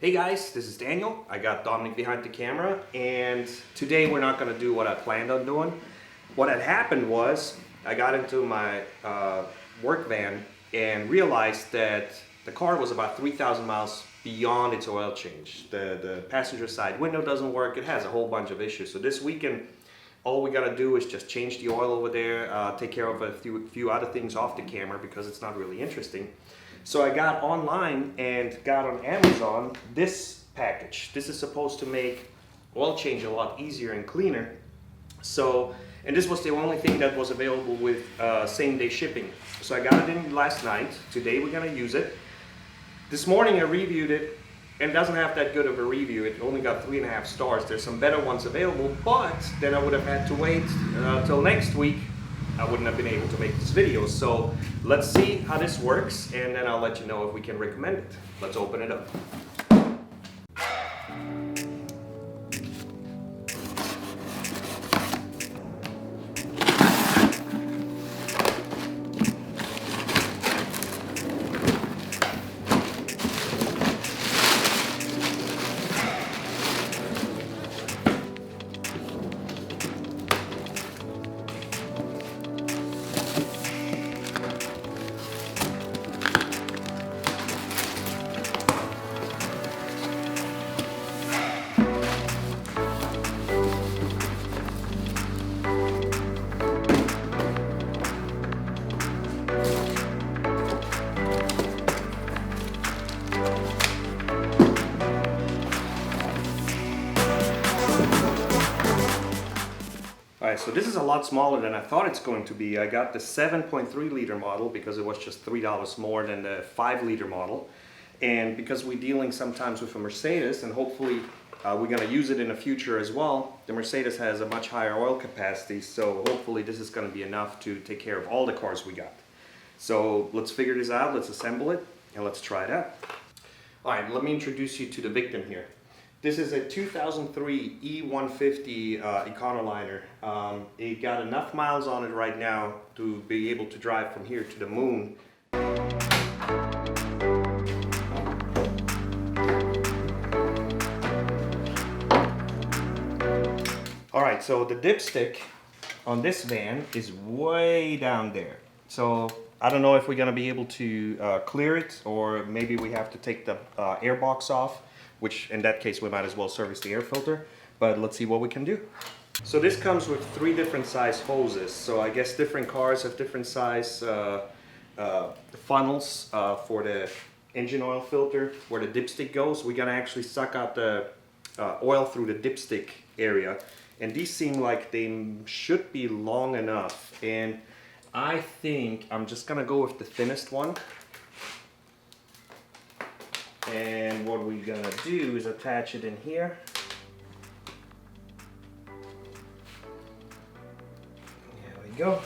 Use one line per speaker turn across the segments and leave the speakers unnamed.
Hey guys, this is Daniel. I got Dominic behind the camera, and today we're not going to do what I planned on doing. What had happened was I got into my work van and realized that the car was about 3,000 miles beyond its oil change. The passenger side window doesn't work. It has a whole bunch of issues. So this weekend, all we got to do is just change the oil over there, take care of a few other things off the camera because it's not really interesting. So I got online and got on Amazon this package. This is supposed to make oil change a lot easier and cleaner. So, and this was the only thing that was available with same-day shipping. So I got it in last night. Today we're gonna use it. This morning I reviewed it, and it doesn't have that good of a review. It only got 3.5 stars. There's some better ones available, but then I would have had to wait till next week. I wouldn't have been able to make this video. So let's see how this works, and then I'll let you know if we can recommend it. Let's open it up. Alright, so this is a lot smaller than I thought it's going to be. I got the 7.3 liter model because it was just $3 more than the 5 liter model. And because we're dealing sometimes with a Mercedes, and hopefully we're going to use it in the future as well, the Mercedes has a much higher oil capacity, so hopefully this is going to be enough to take care of all the cars we got. So let's figure this out, let's assemble it, and let's try it out. Alright, let me introduce you to the victim here. This is a 2003 E150 Econoliner. It got enough miles on it right now to be able to drive from here to the moon. Alright, so the dipstick on this van is way down there. So I don't know if we're going to be able to clear it, or maybe we have to take the air box off, which in that case we might as well service the air filter, but let's see what we can do. So this comes with 3 different size hoses, so I guess different cars have different size funnels for the engine oil filter where the dipstick goes. We're gonna actually suck out the oil through the dipstick area, and these seem like they should be long enough, and I think I'm just gonna go with the thinnest one. And what we're gonna do is attach it in here. There we go.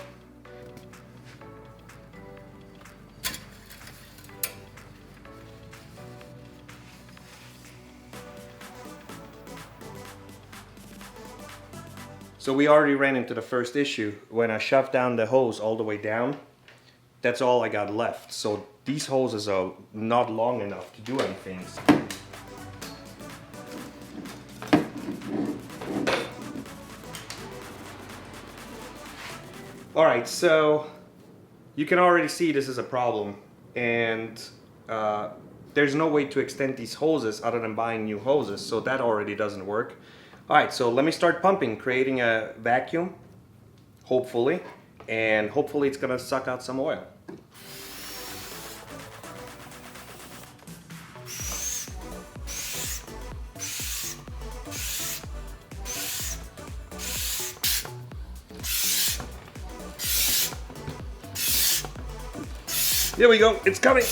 So we already ran into the first issue. When I shoved down the hose all the way down, that's all I got left. So these hoses are not long enough to do anything. Alright, so you can already see this is a problem, and there's no way to extend these hoses other than buying new hoses, so that already doesn't work. Alright, so let me start pumping, creating a vacuum, hopefully, and hopefully it's gonna suck out some oil. There we go, it's coming!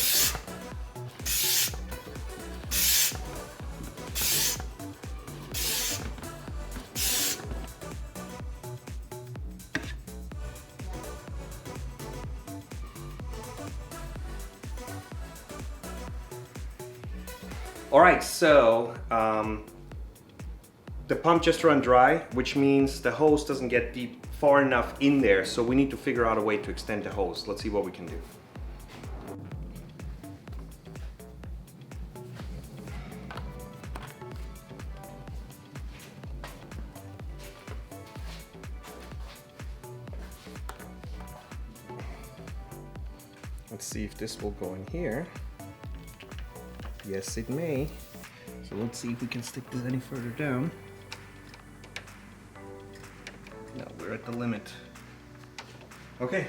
Alright, so the pump just run dry, which means the hose doesn't get deep far enough in there, so we need to figure out a way to extend the hose. Let's see what we can do. Let's see if this will go in here. Yes, it may. So let's see if we can stick this any further down. No, we're at the limit. Okay,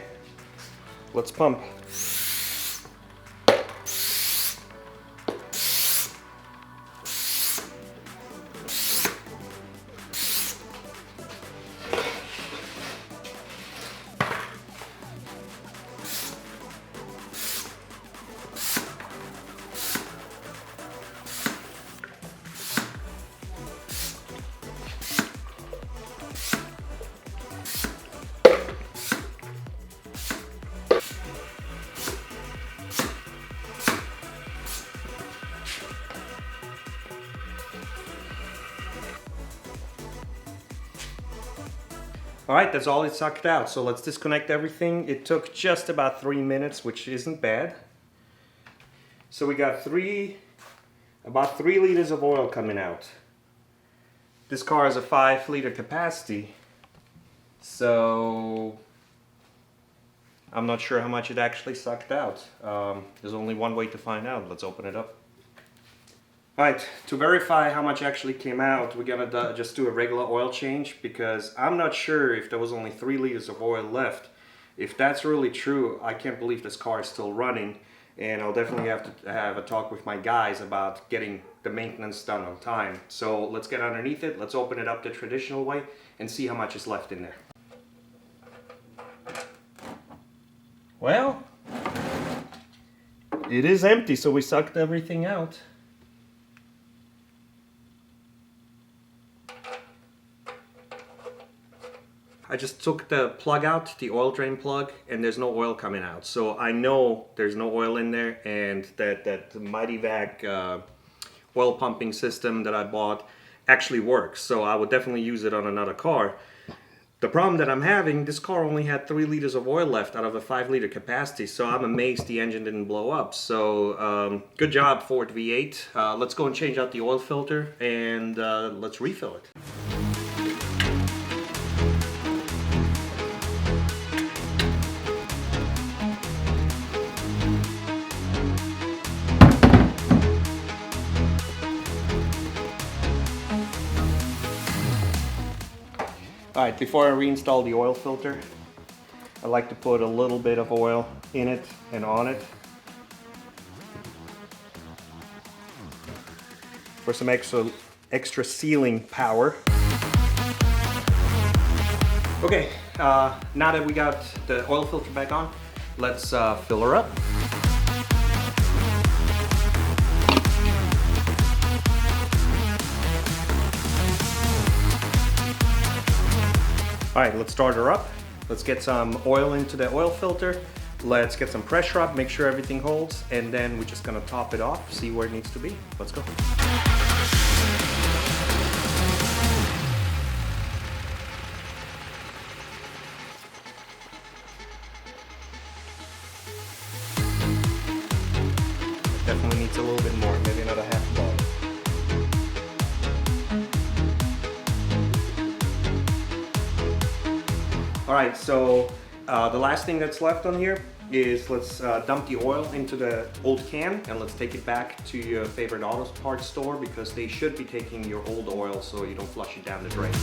let's pump. All right, that's all it sucked out. So let's disconnect everything. It took just about 3 minutes, which isn't bad. So we got about 3 liters of oil coming out. This car has a 5-liter capacity. So I'm not sure how much it actually sucked out. There's only one way to find out. Let's open it up. Alright, to verify how much actually came out, we're gonna just do a regular oil change, because I'm not sure if there was only 3 liters of oil left. If that's really true, I can't believe this car is still running, and I'll definitely have to have a talk with my guys about getting the maintenance done on time. So let's get underneath it, let's open it up the traditional way and see how much is left in there. Well, it is empty, so we sucked everything out. I just took the plug out, the oil drain plug, and there's no oil coming out. So I know there's no oil in there, and that Mighty Vac oil pumping system that I bought actually works. So I would definitely use it on another car. The problem that I'm having, this car only had 3 liters of oil left out of a 5-liter capacity, so I'm amazed the engine didn't blow up. So good job, Ford V8. Let's go and change out the oil filter, and let's refill it. Alright, before I reinstall the oil filter, I like to put a little bit of oil in it and on it for some extra sealing power. Okay, now that we got the oil filter back on, let's fill her up. All right, let's start her up. Let's get some oil into the oil filter. Let's get some pressure up, make sure everything holds, and then we're just gonna top it off, see where it needs to be. Let's go. Definitely needs a little bit more, maybe another half bottle. All right, so the last thing that's left on here is let's dump the oil into the old can, and let's take it back to your favorite auto parts store, because they should be taking your old oil so you don't flush it down the drain.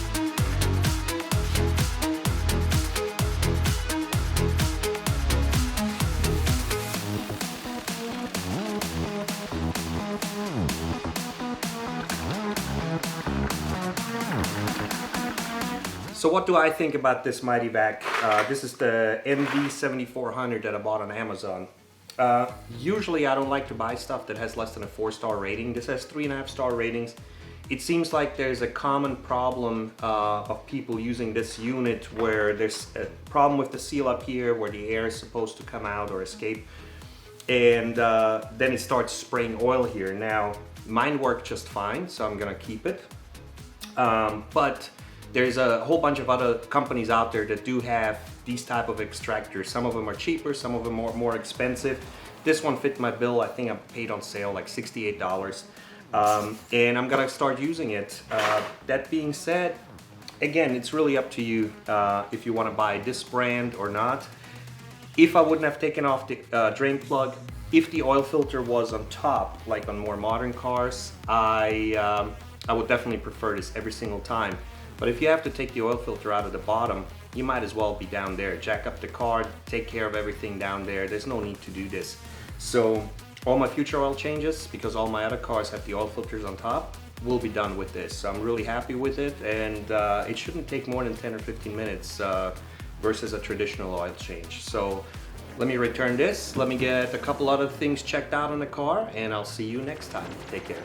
So what do I think about this Mighty Vac? This is the MV7400 that I bought on Amazon. Usually I don't like to buy stuff that has less than a 4-star rating. This has 3.5-star ratings. It seems like there's a common problem of people using this unit where there's a problem with the seal up here where the air is supposed to come out or escape, and then it starts spraying oil here. Now mine worked just fine, so I'm gonna keep it, but there's a whole bunch of other companies out there that do have these type of extractors. Some of them are cheaper, some of them are more expensive. This one fit my bill. I think I paid on sale like $68. And I'm gonna start using it. That being said, again, it's really up to you if you wanna buy this brand or not. If I wouldn't have taken off the drain plug, if the oil filter was on top, like on more modern cars, I would definitely prefer this every single time. But if you have to take the oil filter out of the bottom, you might as well be down there. Jack up the car, take care of everything down there. There's no need to do this. So all my future oil changes, because all my other cars have the oil filters on top, will be done with this. So I'm really happy with it, and it shouldn't take more than 10 or 15 minutes versus a traditional oil change. So let me return this, let me get a couple other things checked out on the car, and I'll see you next time. Take care.